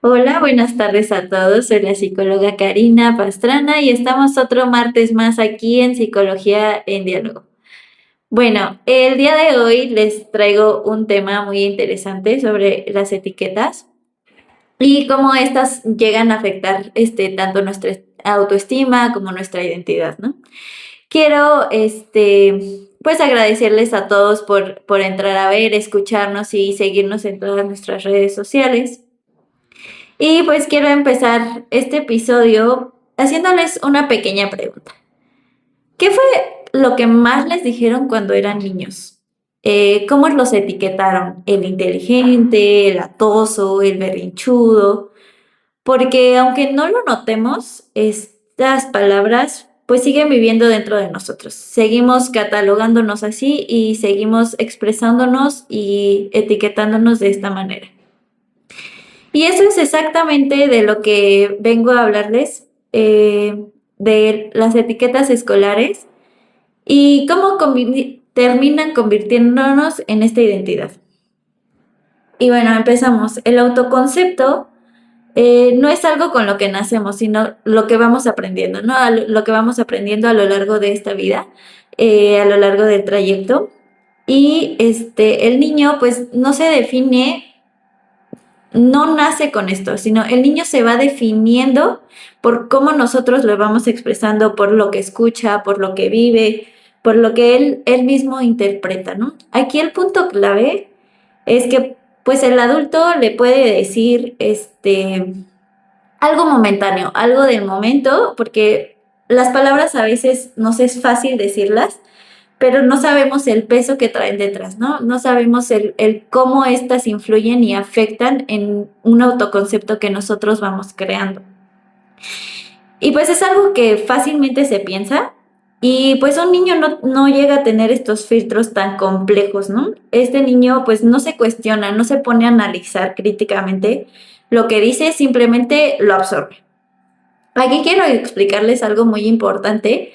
Hola, buenas tardes a todos. Soy la psicóloga Karina Pastrana y estamos otro martes más aquí en Psicología en Diálogo. Bueno, el día de hoy les traigo un tema muy interesante sobre las etiquetas y cómo estas llegan a afectar tanto nuestra autoestima como nuestra identidad, ¿no? Quiero pues agradecerles a todos por entrar a ver, escucharnos y seguirnos en todas nuestras redes sociales. Y pues quiero empezar este episodio haciéndoles una pequeña pregunta. ¿Qué fue lo que más les dijeron cuando eran niños? ¿Cómo los etiquetaron? ¿El inteligente, el atoso, el berrinchudo? Porque aunque no lo notemos, estas palabras pues siguen viviendo dentro de nosotros. Seguimos catalogándonos así y seguimos expresándonos y etiquetándonos de esta manera. Y eso es exactamente de lo que vengo a hablarles, de las etiquetas escolares y cómo terminan convirtiéndonos en esta identidad. Y bueno, empezamos. El autoconcepto no es algo con lo que nacemos, sino lo que vamos aprendiendo, ¿no? Lo que vamos aprendiendo a lo largo de esta vida, a lo largo del trayecto. Y el niño pues no se define, no nace con esto, sino el niño se va definiendo por cómo nosotros lo vamos expresando, por lo que escucha, por lo que vive, por lo que él mismo interpreta, ¿no? Aquí el punto clave es que pues el adulto le puede decir algo momentáneo, algo del momento, porque las palabras a veces nos es fácil decirlas, pero no sabemos el peso que traen detrás, ¿no? No sabemos el cómo estas influyen y afectan en un autoconcepto que nosotros vamos creando. Y pues es algo que fácilmente se piensa y pues un niño no llega a tener estos filtros tan complejos, ¿no? Este niño pues no se cuestiona, no se pone a analizar críticamente lo que dice, simplemente lo absorbe. Aquí quiero explicarles algo muy importante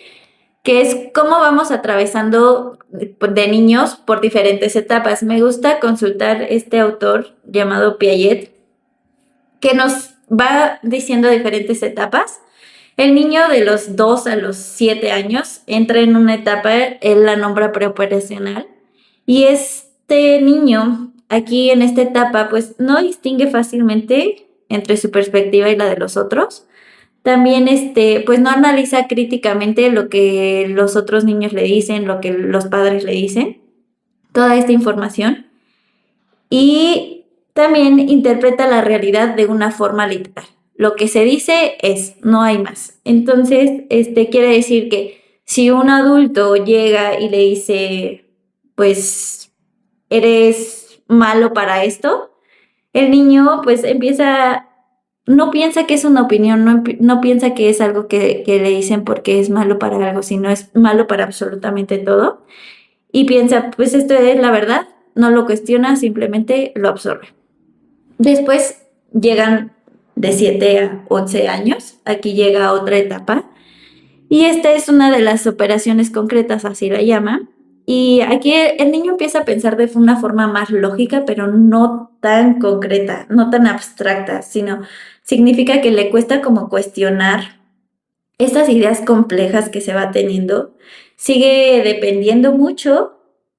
que es cómo vamos atravesando de niños por diferentes etapas. Me gusta consultar este autor llamado Piaget, que nos va diciendo diferentes etapas. El niño de los 2 a los 7 años entra en una etapa, él la nombra preoperacional, y este niño aquí en esta etapa pues no distingue fácilmente entre su perspectiva y la de los otros. También, pues no analiza críticamente lo que los otros niños le dicen, lo que los padres le dicen, toda esta información. Y también interpreta la realidad de una forma literal. Lo que se dice es, no hay más. Entonces, quiere decir que si un adulto llega y le dice, pues, eres malo para esto, el niño pues empieza, no piensa que es una opinión, no piensa que es algo que le dicen porque es malo para algo, sino es malo para absolutamente todo. Y piensa, pues esto es la verdad, no lo cuestiona, simplemente lo absorbe. Después llegan de 7 a 11 años, aquí llega otra etapa, y esta es una de las operaciones concretas, así la llama. Y aquí el niño empieza a pensar de una forma más lógica, pero no tan concreta, no tan abstracta, sino significa que le cuesta como cuestionar estas ideas complejas que se va teniendo. Sigue dependiendo mucho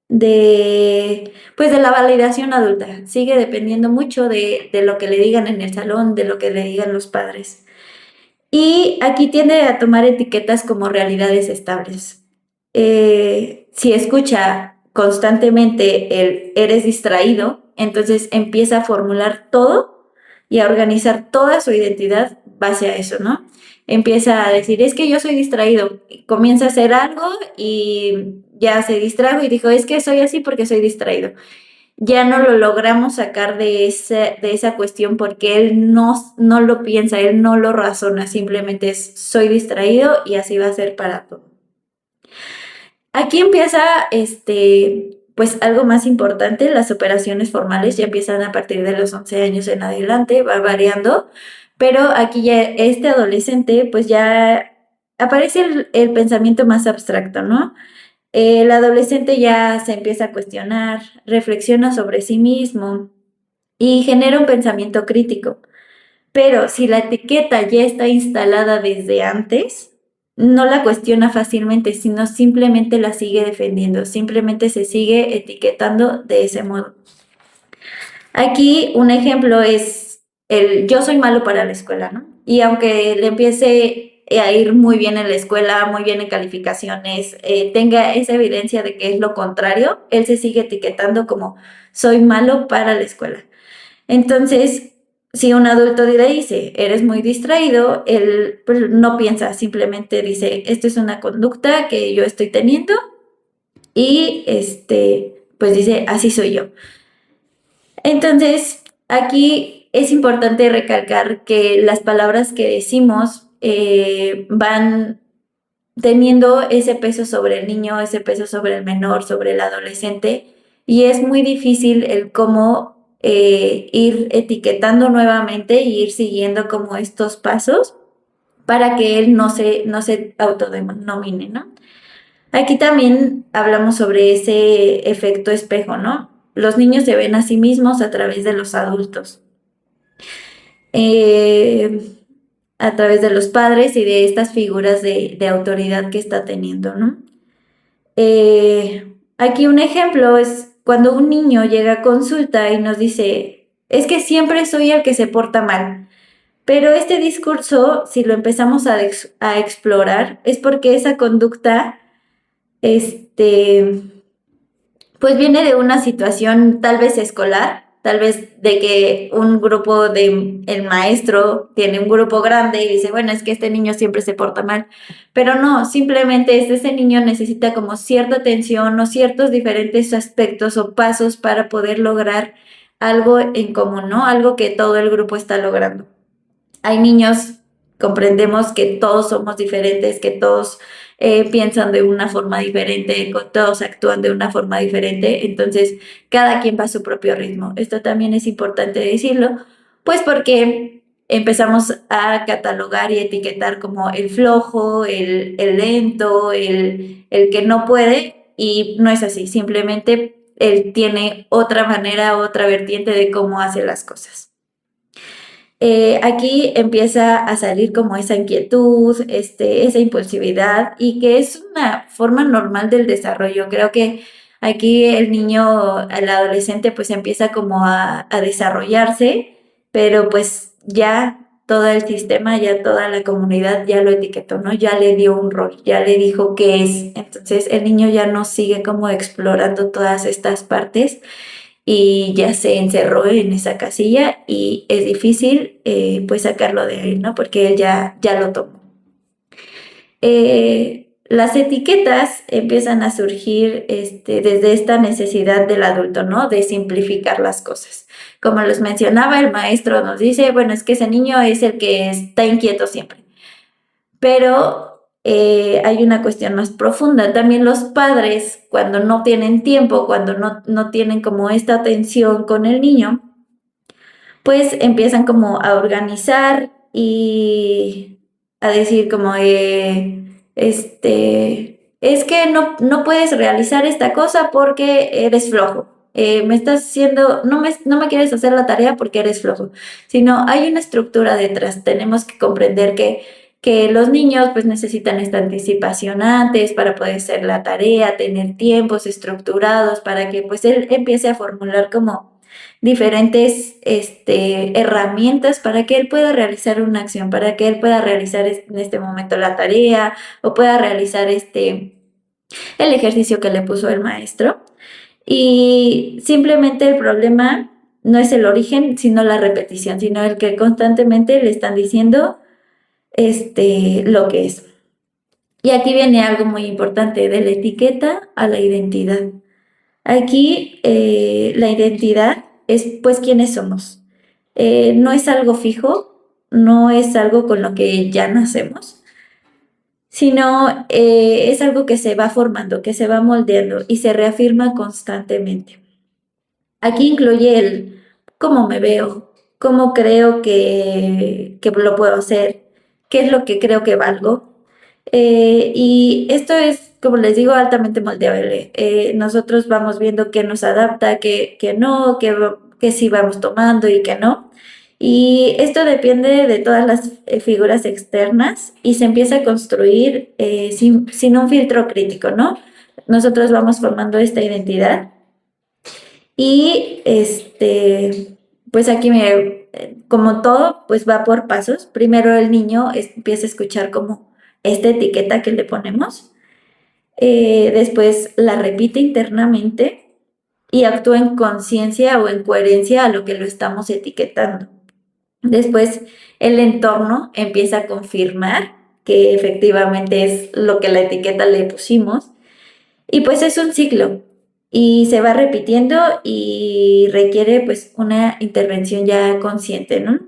pues de la validación adulta, sigue dependiendo mucho de lo que le digan en el salón, de lo que le digan los padres. Y aquí tiende a tomar etiquetas como realidades estables. Si escucha constantemente el eres distraído, entonces empieza a formular todo y a organizar toda su identidad base a eso, ¿no? Empieza a decir, es que yo soy distraído. Comienza a hacer algo y ya se distrajo y dijo, es que soy así porque soy distraído. Ya no lo logramos sacar de esa cuestión porque él no lo piensa, él no lo razona, simplemente es soy distraído y así va a ser para todo. Aquí empieza, pues algo más importante, las operaciones formales ya empiezan a partir de los 11 años en adelante, va variando, pero aquí ya este adolescente, pues ya aparece el pensamiento más abstracto, ¿no? El adolescente ya se empieza a cuestionar, reflexiona sobre sí mismo y genera un pensamiento crítico. Pero si la etiqueta ya está instalada desde antes, no la cuestiona fácilmente, sino simplemente la sigue defendiendo, simplemente se sigue etiquetando de ese modo. Aquí un ejemplo es el yo soy malo para la escuela, ¿no? Y aunque le empiece a ir muy bien en la escuela, muy bien en calificaciones, tenga esa evidencia de que es lo contrario, él se sigue etiquetando como soy malo para la escuela. Entonces, si un adulto le dice, eres muy distraído, él pues, no piensa, simplemente dice, esto es una conducta que yo estoy teniendo y pues dice, así soy yo. Entonces, aquí es importante recalcar que las palabras que decimos van teniendo ese peso sobre el niño, ese peso sobre el menor, sobre el adolescente, y es muy difícil el cómo ir etiquetando nuevamente y ir siguiendo como estos pasos para que él no se autodenomine, ¿no? Aquí también hablamos sobre ese efecto espejo, ¿no? Los niños se ven a sí mismos a través de los adultos, eh, a través de los padres y de estas figuras de autoridad que está teniendo, ¿no? Aquí un ejemplo es cuando un niño llega a consulta y nos dice, es que siempre soy el que se porta mal. Pero este discurso, si lo empezamos a explorar, es porque esa conducta, este, pues viene de una situación tal vez escolar, tal vez de que un grupo de el maestro tiene un grupo grande y dice, bueno, es que este niño siempre se porta mal, pero no, simplemente ese niño necesita como cierta atención o ciertos diferentes aspectos o pasos para poder lograr algo en común, ¿no? Algo que todo el grupo está logrando. Hay niños, comprendemos que todos somos diferentes, que todos piensan de una forma diferente, que todos actúan de una forma diferente, entonces cada quien va a su propio ritmo. Esto también es importante decirlo, pues porque empezamos a catalogar y etiquetar como el flojo, el lento, el que no puede, y no es así, simplemente él tiene otra manera, otra vertiente de cómo hace las cosas. Aquí empieza a salir como esa inquietud, esa impulsividad y que es una forma normal del desarrollo. Creo que aquí el niño, el adolescente, pues empieza como a desarrollarse, pero pues ya todo el sistema, ya toda la comunidad ya lo etiquetó, ¿no? Ya le dio un rol, ya le dijo qué es. Entonces el niño ya no sigue como explorando todas estas partes y ya se encerró en esa casilla y es difícil pues sacarlo de ahí, ¿no? Porque él ya lo tomó. Las etiquetas empiezan a surgir desde esta necesidad del adulto, ¿no? De simplificar las cosas. Como les mencionaba, el maestro nos dice, bueno, es que ese niño es el que está inquieto siempre. Pero hay una cuestión más profunda. También los padres, cuando no tienen tiempo, cuando no tienen como esta atención con el niño, pues empiezan como a organizar y a decir como, es que no puedes realizar esta cosa porque eres flojo. Me estás haciendo, no me quieres hacer la tarea porque eres flojo, sino hay una estructura detrás. Tenemos que comprender que los niños pues necesitan esta anticipación antes para poder hacer la tarea, tener tiempos estructurados para que pues él empiece a formular como diferentes herramientas para que él pueda realizar una acción, para que él pueda realizar en este momento la tarea o pueda realizar el ejercicio que le puso el maestro. Y simplemente el problema no es el origen, sino la repetición, sino el que constantemente le están diciendo lo que es. Y aquí viene algo muy importante, de la etiqueta a la identidad. Aquí la identidad es pues quiénes somos. No es algo fijo, no es algo con lo que ya nacemos, sino es algo que se va formando, que se va moldeando y se reafirma constantemente. Aquí incluye el cómo me veo, cómo creo que lo puedo hacer, qué es lo que creo que valgo. Y esto es, como les digo, altamente moldeable. Nosotros vamos viendo qué nos adapta, qué no, qué sí vamos tomando y qué no. Y esto depende de todas las figuras externas y se empieza a construir sin un filtro crítico, ¿no? Nosotros vamos formando esta identidad y pues aquí como todo, pues va por pasos. Primero el niño empieza a escuchar como esta etiqueta que le ponemos, después la repite internamente y actúa en conciencia o en coherencia a lo que lo estamos etiquetando. Después el entorno empieza a confirmar que efectivamente es lo que la etiqueta le pusimos y pues es un ciclo y se va repitiendo y requiere pues una intervención ya consciente, ¿no?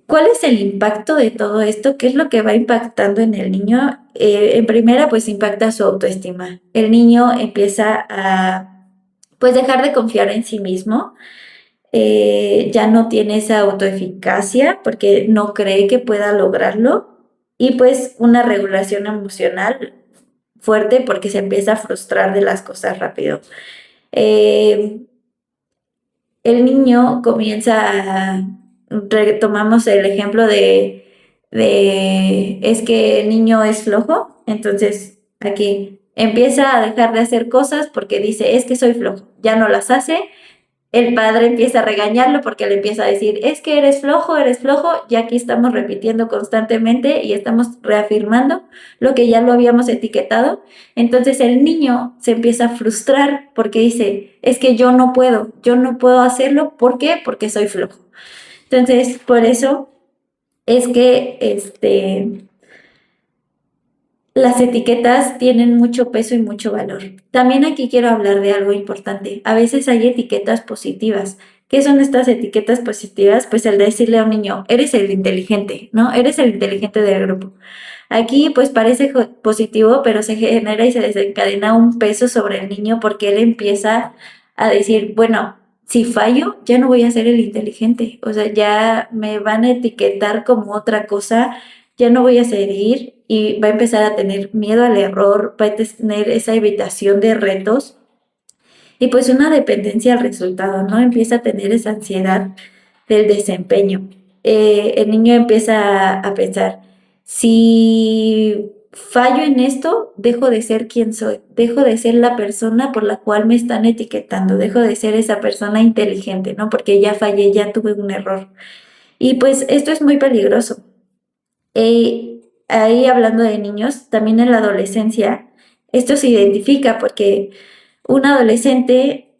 ¿Cuál es el impacto de todo esto? ¿Qué es lo que va impactando en el niño? En primera, pues impacta su autoestima. El niño empieza a pues dejar de confiar en sí mismo, ya no tiene esa autoeficacia porque no cree que pueda lograrlo y pues una regulación emocional fuerte porque se empieza a frustrar de las cosas rápido. Eh, el niño comienza retomamos el ejemplo es que el niño es flojo, entonces aquí empieza a dejar de hacer cosas porque dice, es que soy flojo, ya no las hace, el padre empieza a regañarlo porque le empieza a decir, es que eres flojo, ya aquí estamos repitiendo constantemente y estamos reafirmando lo que ya lo habíamos etiquetado. Entonces el niño se empieza a frustrar porque dice, es que yo no puedo hacerlo, ¿por qué? Porque soy flojo. Entonces, por eso es que las etiquetas tienen mucho peso y mucho valor. También aquí quiero hablar de algo importante. A veces hay etiquetas positivas. ¿Qué son estas etiquetas positivas? Pues el decirle a un niño, eres el inteligente, ¿no? Eres el inteligente del grupo. Aquí pues parece positivo, pero se genera y se desencadena un peso sobre el niño porque él empieza a decir, bueno, si fallo, ya no voy a ser el inteligente. O sea, ya me van a etiquetar como otra cosa, ya no voy a seguir y va a empezar a tener miedo al error, va a tener esa evitación de retos y pues una dependencia al resultado, ¿no? Empieza a tener esa ansiedad del desempeño. El niño empieza a pensar, si fallo en esto, dejo de ser quien soy, dejo de ser la persona por la cual me están etiquetando, dejo de ser esa persona inteligente, ¿no? Porque ya fallé, ya tuve un error. Y pues esto es muy peligroso. Ahí hablando de niños, también en la adolescencia, esto se identifica porque un adolescente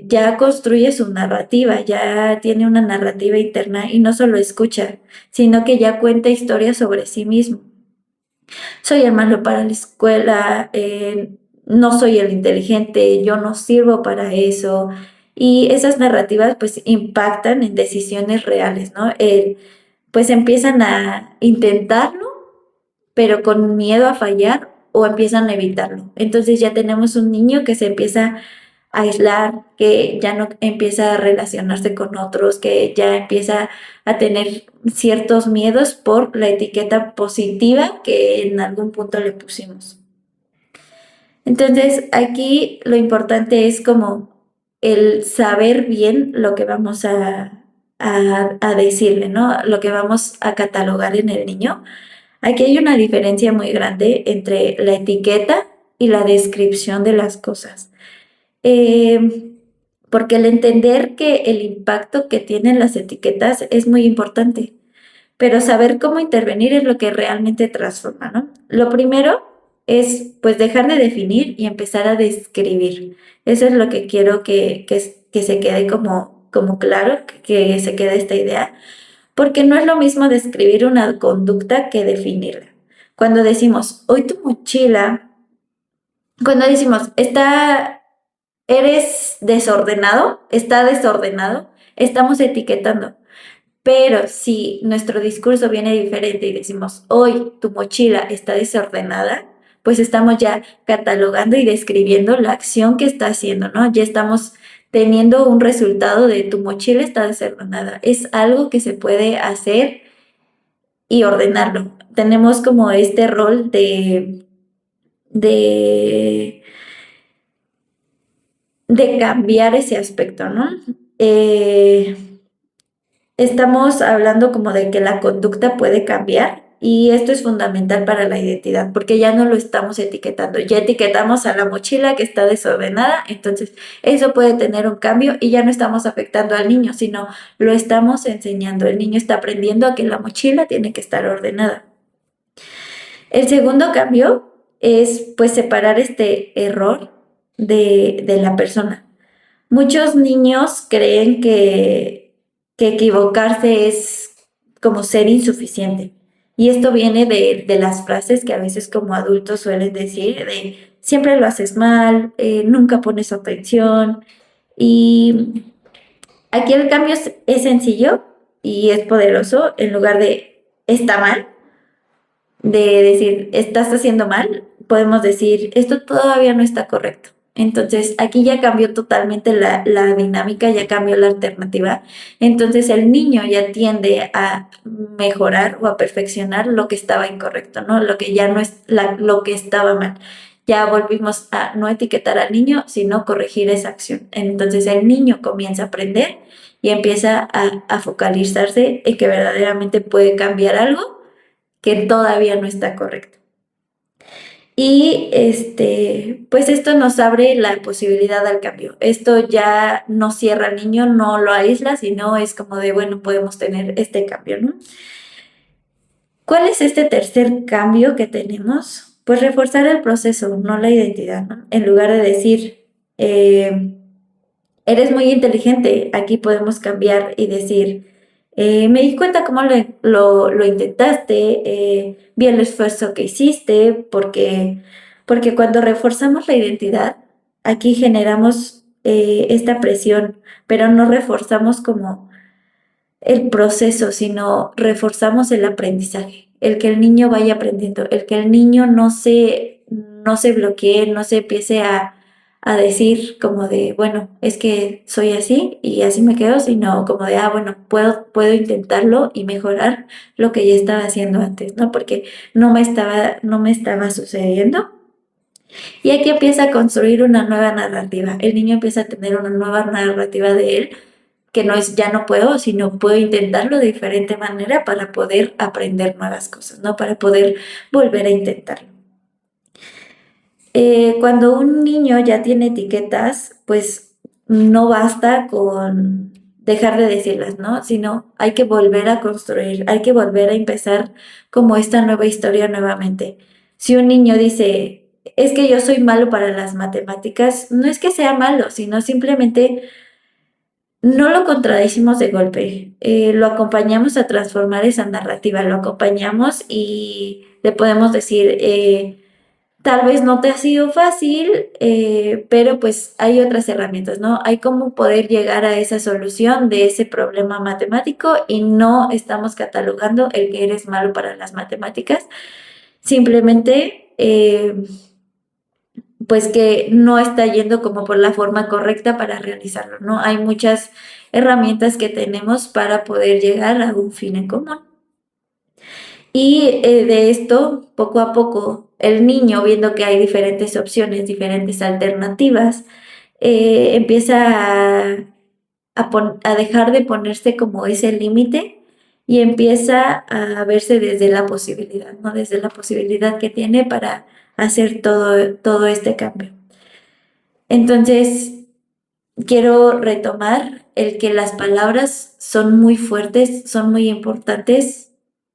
ya construye su narrativa, ya tiene una narrativa interna y no solo escucha, sino que ya cuenta historias sobre sí mismo. Soy el malo para la escuela, no soy el inteligente, yo no sirvo para eso. Y esas narrativas pues impactan en decisiones reales, ¿no? Pues empiezan a intentarlo, pero con miedo a fallar o empiezan a evitarlo. Entonces ya tenemos un niño que se empieza a aislar, que ya no empieza a relacionarse con otros, que ya empieza a tener ciertos miedos por la etiqueta positiva que en algún punto le pusimos. Entonces aquí lo importante es como el saber bien lo que vamos a decirle, ¿no? Lo que vamos a catalogar en el niño. Aquí hay una diferencia muy grande entre la etiqueta y la descripción de las cosas. Eh, Porque el entender que el impacto que tienen las etiquetas es muy importante, pero saber cómo intervenir es lo que realmente transforma, ¿no? Lo primero es pues dejar de definir y empezar a describir. Eso es lo que quiero que se quede como claro, que se quede esta idea porque no es lo mismo describir una conducta que definirla. Cuando decimos, hoy tu mochila, cuando decimos, eres desordenado, está desordenado, estamos etiquetando. Pero si nuestro discurso viene diferente y decimos, hoy tu mochila está desordenada, pues estamos ya catalogando y describiendo la acción que está haciendo, ¿no? Ya estamos teniendo un resultado de tu mochila está desordenada. Es algo que se puede hacer y ordenarlo. Tenemos como este rol de, de cambiar ese aspecto, ¿no? Eh, estamos hablando como de que la conducta puede cambiar y esto es fundamental para la identidad porque ya no lo estamos etiquetando, ya etiquetamos a la mochila que está desordenada, entonces eso puede tener un cambio y ya no estamos afectando al niño, sino lo estamos enseñando. El niño está aprendiendo a que la mochila tiene que estar ordenada. El segundo cambio es pues separar este error de la persona. Muchos niños creen que equivocarse es como ser insuficiente. Y esto viene de las frases que a veces como adultos suelen decir, de siempre lo haces mal, nunca pones atención. Y aquí el cambio es sencillo y es poderoso. En lugar de está mal, de decir estás haciendo mal, podemos decir esto todavía no está correcto. Entonces aquí ya cambió totalmente la dinámica, ya cambió la alternativa. Entonces el niño ya tiende a mejorar o a perfeccionar lo que estaba incorrecto, ¿no? Lo que ya no es lo que estaba mal. Ya volvimos a no etiquetar al niño, sino corregir esa acción. Entonces el niño comienza a aprender y empieza a focalizarse en que verdaderamente puede cambiar algo que todavía no está correcto. Y pues esto nos abre la posibilidad al cambio. Esto ya no cierra al niño, no lo aísla, sino es como de, bueno, podemos tener este cambio, ¿no? ¿Cuál es este tercer cambio que tenemos? Pues reforzar el proceso, no la identidad, ¿no? En lugar de decir, eres muy inteligente, aquí podemos cambiar y decir, me di cuenta cómo lo intentaste, vi el esfuerzo que hiciste, porque cuando reforzamos la identidad, aquí generamos esta presión, pero no reforzamos como el proceso, sino reforzamos el aprendizaje, el que el niño vaya aprendiendo, el que el niño no se bloquee, no se empiece a decir como de, bueno, es que soy así y así me quedo, sino como de, bueno, puedo intentarlo y mejorar lo que ya estaba haciendo antes, ¿no? Porque no me estaba sucediendo. Y aquí empieza a construir una nueva narrativa. El niño empieza a tener una nueva narrativa de él, que no es ya no puedo, sino puedo intentarlo de diferente manera para poder aprender nuevas cosas, ¿no? Para poder volver a intentarlo. Cuando un niño ya tiene etiquetas, pues no basta con dejar de decirlas, ¿no? Sino hay que volver a construir, hay que volver a empezar como esta nueva historia nuevamente. Si un niño dice, es que yo soy malo para las matemáticas, no es que sea malo, sino simplemente no lo contradecimos de golpe, lo acompañamos a transformar esa narrativa, lo acompañamos y le podemos decir, tal vez no te ha sido fácil, pero pues hay otras herramientas, ¿no? Hay cómo poder llegar a esa solución de ese problema matemático y no estamos catalogando el que eres malo para las matemáticas, simplemente pues que no está yendo como por la forma correcta para realizarlo, ¿no? Hay muchas herramientas que tenemos para poder llegar a un fin en común. Y de esto, poco a poco, el niño, viendo que hay diferentes opciones, diferentes alternativas, empieza a dejar de ponerse como ese límite y empieza a verse desde la posibilidad, ¿no? Desde la posibilidad que tiene para hacer todo este cambio. Entonces, quiero retomar el que las palabras son muy fuertes, son muy importantes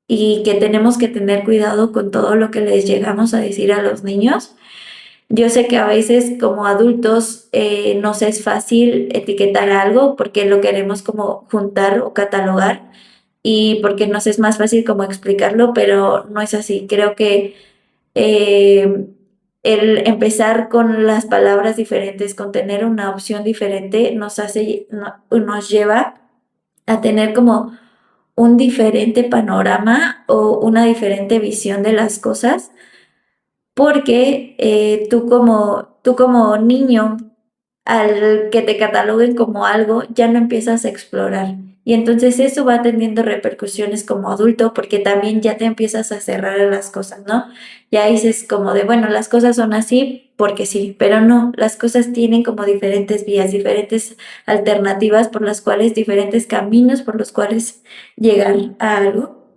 y que tenemos que tener cuidado con todo lo que les llegamos a decir a los niños. Yo sé que a veces como adultos nos es fácil etiquetar algo porque lo queremos como juntar o catalogar y porque nos es más fácil como explicarlo, pero no es así. Creo que eh, el empezar con las palabras diferentes, con tener una opción diferente, nos lleva a tener como un diferente panorama o una diferente visión de las cosas, porque tú como niño, al que te cataloguen como algo, ya no empiezas a explorar. Y entonces eso va teniendo repercusiones como adulto porque también ya te empiezas a cerrar a las cosas, ¿no? Ya dices como de, bueno, las cosas son así porque sí, pero no, las cosas tienen como diferentes vías, diferentes alternativas por las cuales, diferentes caminos por los cuales llegar a algo.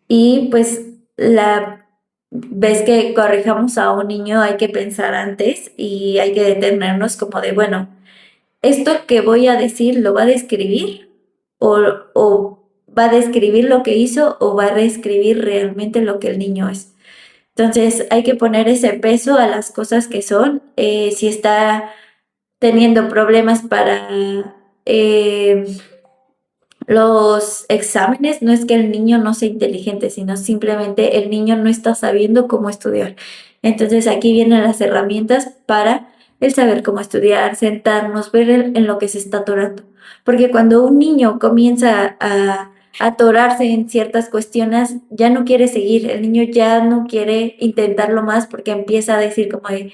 Y pues la vez que corrijamos a un niño hay que pensar antes y hay que detenernos como de, bueno, ¿esto que voy a decir lo va a describir o va a describir lo que hizo o va a describir realmente lo que el niño es? Entonces hay que poner ese peso a las cosas que son. Si está teniendo problemas para eh, los exámenes, no es que el niño no sea inteligente, sino simplemente el niño no está sabiendo cómo estudiar. Entonces aquí vienen las herramientas para el saber cómo estudiar, sentarnos, ver en lo que se está atorando. Porque cuando un niño comienza a atorarse en ciertas cuestiones, ya no quiere seguir, el niño ya no quiere intentarlo más porque empieza a decir como de,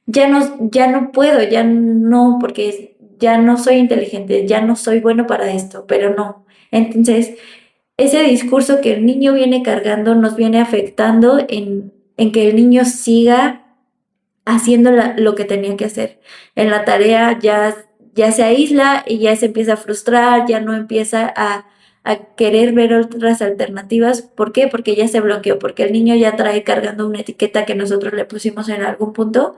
ya no puedo, ya no, porque ya no soy inteligente, ya no soy bueno para esto, pero no. Entonces, ese discurso que el niño viene cargando nos viene afectando en que el niño siga haciendo lo que tenía que hacer. En la tarea ya se aísla y ya se empieza a frustrar, ya no empieza a querer ver otras alternativas. ¿Por qué? Porque ya se bloqueó, porque el niño ya trae cargando una etiqueta que nosotros le pusimos en algún punto,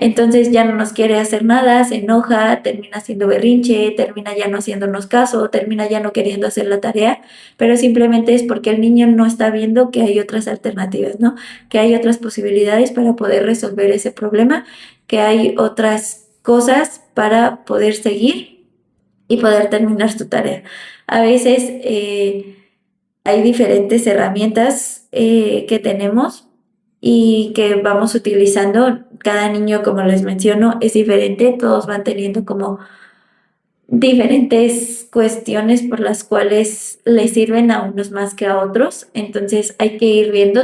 entonces ya no nos quiere hacer nada, se enoja, termina haciendo berrinche, termina ya no haciéndonos caso, termina ya no queriendo hacer la tarea, pero simplemente es porque el niño no está viendo que hay otras alternativas, ¿no? Que hay otras posibilidades para poder resolver ese problema, que hay otras cosas para poder seguir y poder terminar tu tarea. A veces hay diferentes herramientas que tenemos y que vamos utilizando. Cada niño, como les menciono, es diferente, todos van teniendo como diferentes cuestiones por las cuales les sirven a unos más que a otros, entonces hay que ir viendo.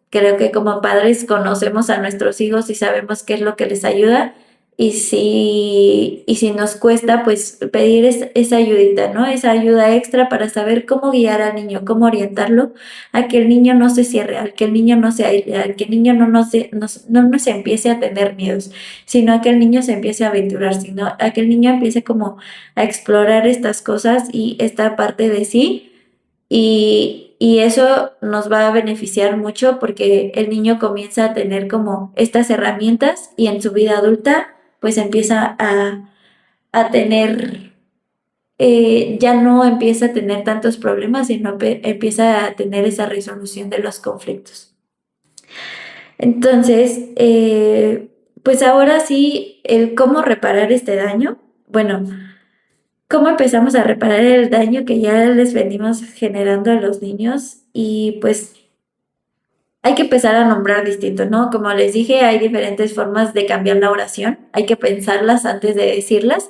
Creo que como padres conocemos a nuestros hijos y sabemos qué es lo que les ayuda y si nos cuesta, pues pedir esa ayudita, ¿no? Esa ayuda extra para saber cómo guiar al niño, cómo orientarlo a que el niño no se cierre, al que el niño no se aísle, al que el niño no nos empiece a tener miedos, sino a que el niño se empiece a aventurar, sino a que el niño empiece como a explorar estas cosas y esta parte de sí. Y eso nos va a beneficiar mucho porque el niño comienza a tener como estas herramientas y en su vida adulta pues empieza a tener, ya no empieza a tener tantos problemas, sino empieza a tener esa resolución de los conflictos. Entonces, pues ahora sí, el cómo reparar este daño. Bueno, ¿cómo empezamos a reparar el daño que ya les venimos generando a los niños? Y pues hay que empezar a nombrar distinto, ¿no? Como les dije, hay diferentes formas de cambiar la oración, hay que pensarlas antes de decirlas.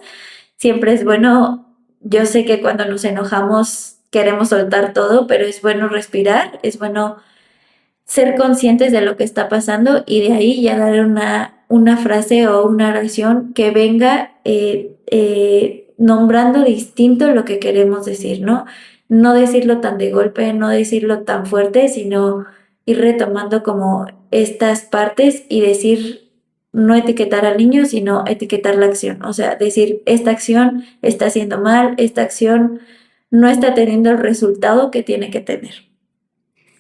Siempre es bueno, yo sé que cuando nos enojamos queremos soltar todo, pero es bueno respirar, es bueno ser conscientes de lo que está pasando y de ahí ya dar una frase o una oración que venga nombrando distinto lo que queremos decir, ¿no? No decirlo tan de golpe, no decirlo tan fuerte, sino ir retomando como estas partes y decir, no etiquetar al niño, sino etiquetar la acción. O sea, decir, esta acción está haciendo mal, esta acción no está teniendo el resultado que tiene que tener.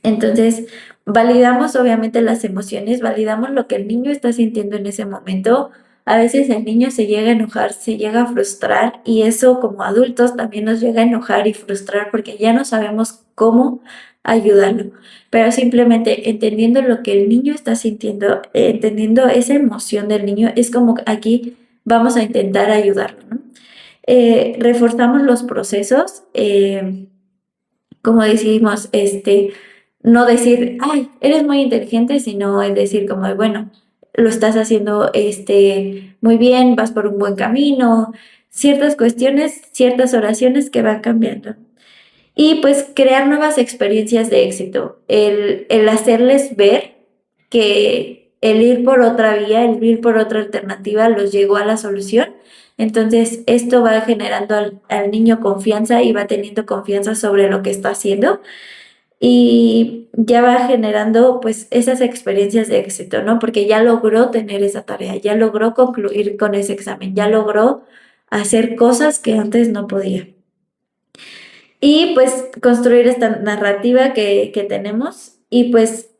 Entonces, validamos obviamente las emociones, validamos lo que el niño está sintiendo en ese momento. A veces el niño se llega a enojar, se llega a frustrar y eso como adultos también nos llega a enojar y frustrar porque ya no sabemos cómo ayudarlo. Pero simplemente entendiendo lo que el niño está sintiendo, entendiendo esa emoción del niño, es como aquí vamos a intentar ayudarlo, ¿no? Reforzamos los procesos, como decimos, no decir, ay, eres muy inteligente, sino el decir como, bueno, lo estás haciendo muy bien, vas por un buen camino, ciertas cuestiones, ciertas oraciones que van cambiando. Y pues crear nuevas experiencias de éxito, el hacerles ver el ir por otra vía, el ir por otra alternativa los llegó a la solución. Entonces, esto va generando al niño confianza y va teniendo confianza sobre lo que está haciendo y ya va generando pues esas experiencias de éxito, ¿no? Porque ya logró tener esa tarea, ya logró concluir con ese examen, ya logró hacer cosas que antes no podía. Y pues construir esta narrativa que tenemos y pues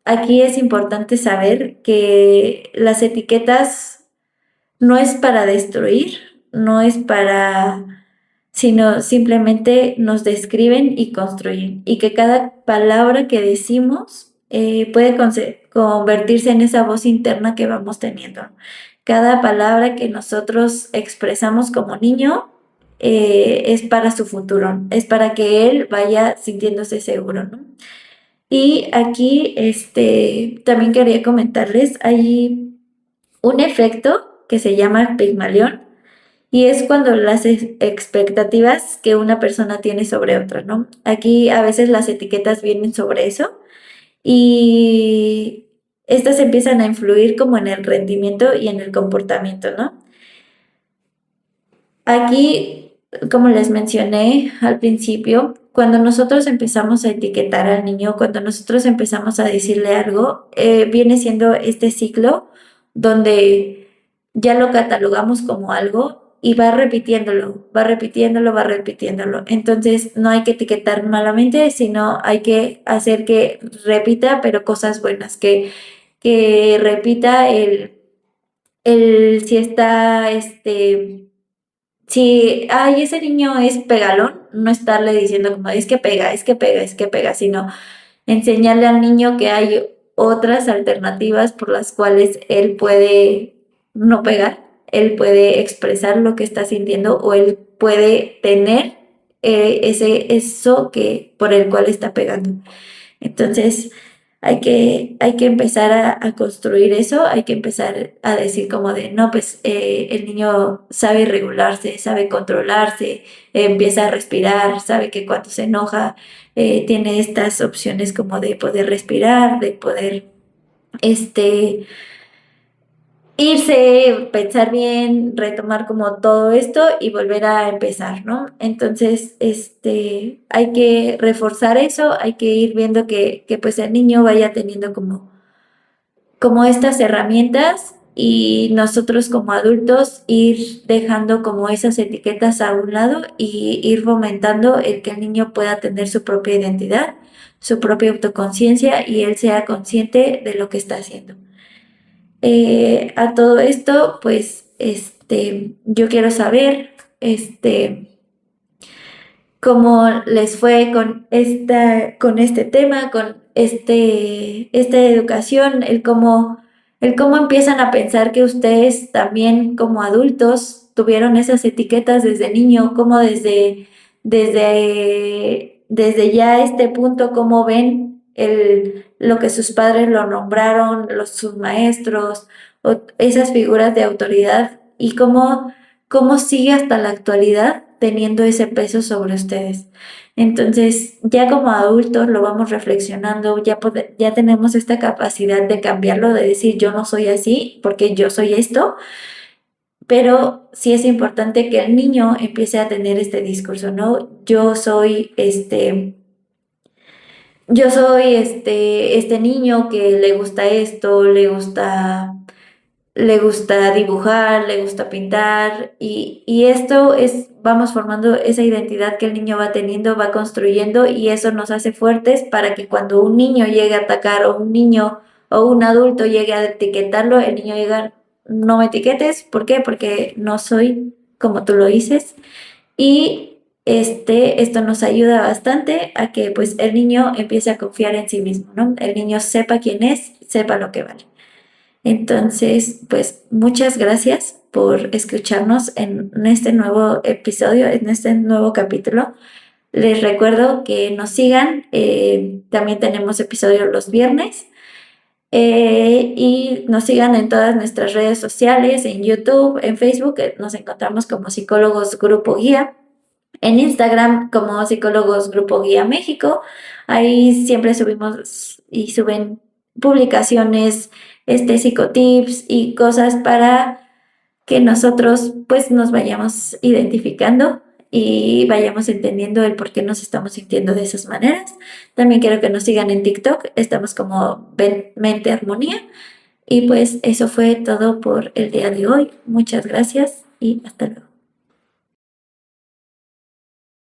aquí es importante saber que las etiquetas no es para destruir, no es para, sino simplemente nos describen y construyen. Y que cada palabra que decimos puede convertirse en esa voz interna que vamos teniendo. Cada palabra que nosotros expresamos como niño es para su futuro, es para que él vaya sintiéndose seguro, ¿no? Y aquí también quería comentarles, hay un efecto que se llama Pigmalión y es cuando las expectativas que una persona tiene sobre otra, ¿no? Aquí a veces las etiquetas vienen sobre eso y estas empiezan a influir como en el rendimiento y en el comportamiento, ¿no? Aquí, como les mencioné al principio, cuando nosotros empezamos a etiquetar al niño, cuando nosotros empezamos a decirle algo, viene siendo este ciclo donde ya lo catalogamos como algo y va repitiéndolo, va repitiéndolo, va repitiéndolo. Entonces no hay que etiquetar malamente, sino hay que hacer que repita, pero cosas buenas, que repita el si está si, ay, ese niño es pegalón, no estarle diciendo como es que pega, es que pega, es que pega, sino enseñarle al niño que hay otras alternativas por las cuales él puede no pegar, él puede expresar lo que está sintiendo o él puede tener eso que, por el cual está pegando. Entonces, hay que empezar a construir eso, hay que empezar a decir como de, no, pues el niño sabe regularse, sabe controlarse, empieza a respirar, sabe que cuando se enoja tiene estas opciones como de poder respirar, de poder este, irse, pensar bien, retomar como todo esto y volver a empezar, ¿no? Entonces, hay que reforzar eso, hay que ir viendo que pues el niño vaya teniendo como estas herramientas y nosotros como adultos ir dejando como esas etiquetas a un lado y ir fomentando el que el niño pueda tener su propia identidad, su propia autoconciencia y él sea consciente de lo que está haciendo. A todo esto, pues, yo quiero saber, cómo les fue con este tema, con esta educación, el cómo empiezan a pensar que ustedes también como adultos tuvieron esas etiquetas desde niño, cómo desde ya este punto, cómo ven lo que sus padres lo nombraron, sus maestros, o esas figuras de autoridad, y cómo sigue hasta la actualidad teniendo ese peso sobre ustedes. Entonces, ya como adultos lo vamos reflexionando, ya tenemos esta capacidad de cambiarlo, de decir yo no soy así porque yo soy esto, pero sí es importante que el niño empiece a tener este discurso, ¿no? Yo soy este niño que le gusta esto, le gusta dibujar, le gusta pintar y esto vamos formando esa identidad que el niño va teniendo, va construyendo y eso nos hace fuertes para que cuando un niño llegue a atacar o un niño o un adulto llegue a etiquetarlo, el niño diga, no me etiquetes, ¿por qué? Porque no soy como tú lo dices y esto nos ayuda bastante a que pues el niño empiece a confiar en sí mismo, ¿no? El niño sepa quién es, sepa lo que vale. Entonces, pues muchas gracias por escucharnos en este nuevo episodio, en este nuevo capítulo. Les recuerdo que nos sigan, también tenemos episodios los viernes y nos sigan en todas nuestras redes sociales, en YouTube, en Facebook, nos encontramos como Psicólogos Grupo Guía, en Instagram como Psicólogos Grupo Guía México. Ahí siempre subimos y suben publicaciones, psicotips y cosas para que nosotros pues nos vayamos identificando y vayamos entendiendo el por qué nos estamos sintiendo de esas maneras. También quiero que nos sigan en TikTok, estamos como Mente Armonía. Y pues eso fue todo por el día de hoy. Muchas gracias y hasta luego.